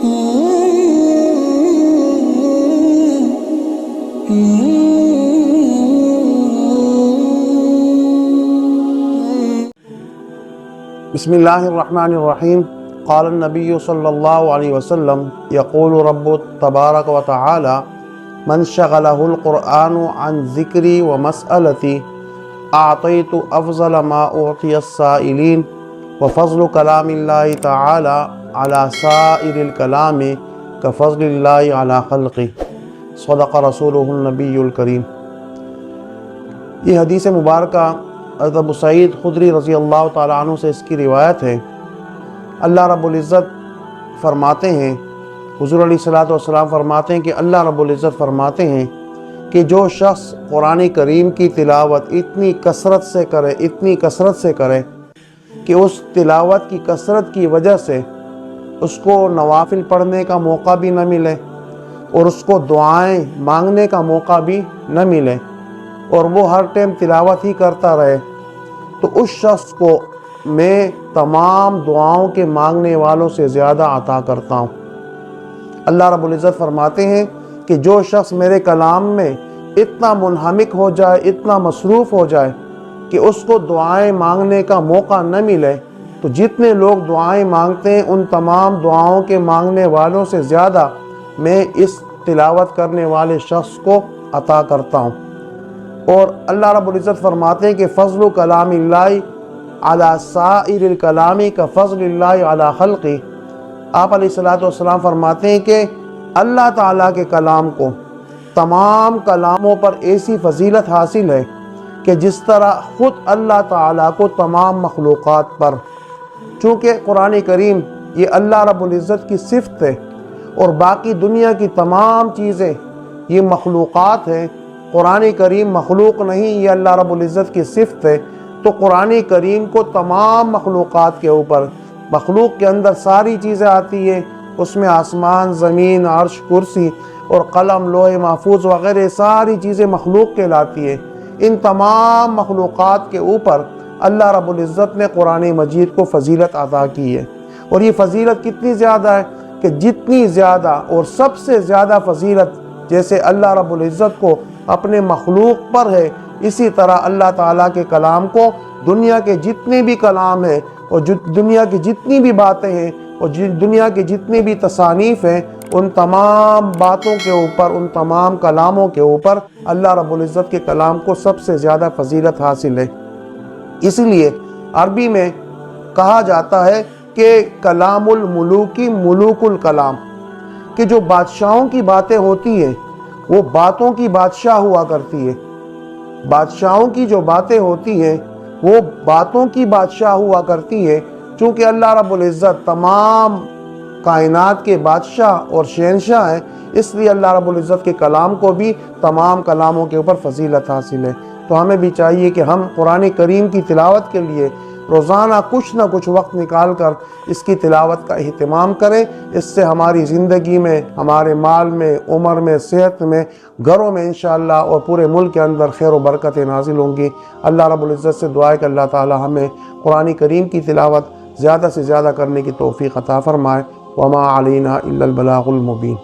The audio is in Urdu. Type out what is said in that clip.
بسم اللہ الرحمن الرحیم۔ قال النبی صلی اللہ علیہ وسلم یقول رب تبارک و تعالی من شغلہ القرآن عن ذکری و مسئلتی اعطیت افضل ما اعطی السائلین وفضل کلام اللہ تعالی علی سائر الکلام کفضل اللہ علی خلقہ، صدق رسولہ النبی الکریم۔ یہ حدیث مبارکہ حضرت ابو سعید خدری رضی اللہ تعالیٰ عنہ سے اس کی روایت ہے۔ اللہ رب العزت فرماتے ہیں، حضور علیہ الصلوۃ فرماتے ہیں کہ اللہ رب العزت فرماتے ہیں کہ جو شخص قرآن کریم کی تلاوت اتنی کثرت سے کرے کہ اس تلاوت کی کثرت کی وجہ سے اس کو نوافل پڑھنے کا موقع بھی نہ ملے اور اس کو دعائیں مانگنے کا موقع بھی نہ ملے اور وہ ہر ٹائم تلاوت ہی کرتا رہے، تو اس شخص کو میں تمام دعاؤں کے مانگنے والوں سے زیادہ عطا کرتا ہوں۔ اللہ رب العزت فرماتے ہیں کہ جو شخص میرے کلام میں اتنا منہمک ہو جائے، اتنا مصروف ہو جائے کہ اس کو دعائیں مانگنے کا موقع نہ ملے، تو جتنے لوگ دعائیں مانگتے ہیں ان تمام دعاؤں کے مانگنے والوں سے زیادہ میں اس تلاوت کرنے والے شخص کو عطا کرتا ہوں۔ اور اللہ رب العزت فرماتے ہیں کہ فضل کلام اللہ علی سائر الکلام کا فضل اللہ علی خلقہ۔ آپ علیہ السلام فرماتے ہیں کہ اللہ تعالیٰ کے کلام کو تمام کلاموں پر ایسی فضیلت حاصل ہے کہ جس طرح خود اللہ تعالیٰ کو تمام مخلوقات پر، چونکہ قرآن کریم یہ اللہ رب العزت کی صفت ہے اور باقی دنیا کی تمام چیزیں یہ مخلوقات ہیں، قرآن کریم مخلوق نہیں، یہ اللہ رب العزت کی صفت ہے، تو قرآن کریم کو تمام مخلوقات کے اوپر، مخلوق کے اندر ساری چیزیں آتی ہیں، اس میں آسمان، زمین، عرش، کرسی اور قلم، لوح محفوظ وغیرہ ساری چیزیں مخلوق کہلاتی ہیں۔ ان تمام مخلوقات کے اوپر اللہ رب العزت نے قرآن مجید کو فضیلت عطا کی ہے، اور یہ فضیلت کتنی زیادہ ہے کہ جتنی زیادہ اور سب سے زیادہ فضیلت جیسے اللہ رب العزت کو اپنے مخلوق پر ہے، اسی طرح اللہ تعالیٰ کے کلام کو دنیا کے جتنے بھی کلام ہیں اور دنیا کی جتنی بھی باتیں ہیں اور دنیا کے جتنے بھی تصانیف ہیں، ان تمام باتوں کے اوپر، ان تمام کلاموں کے اوپر اللہ رب العزت کے کلام کو سب سے زیادہ فضیلت حاصل ہے۔ اس لیے عربی میں کہا جاتا ہے کہ کلام الملوکی ملوک الکلام، کہ جو بادشاہوں کی باتیں ہوتی ہیں وہ باتوں کی بادشاہ ہوا کرتی ہے، بادشاہوں کی جو باتیں ہوتی ہیں وہ باتوں کی بادشاہ ہوا کرتی ہے، چونکہ اللہ رب العزت تمام کائنات کے بادشاہ اور شہنشاہ ہیں، اس لیے اللہ رب العزت کے کلام کو بھی تمام کلاموں کے اوپر فضیلت حاصل ہے۔ تو ہمیں بھی چاہیے کہ ہم قرآن کریم کی تلاوت کے لیے روزانہ کچھ نہ کچھ وقت نکال کر اس کی تلاوت کا اہتمام کریں، اس سے ہماری زندگی میں، ہمارے مال میں، عمر میں، صحت میں، گھروں میں انشاءاللہ اور پورے ملک کے اندر خیر و برکتیں نازل ہوں گی۔ اللہ رب العزت سے دعا ہے کہ اللہ تعالی ہمیں قرآن کریم کی تلاوت زیادہ سے زیادہ کرنے کی توفیق عطا فرمائے۔ وما علینا الا البلاغ المبین۔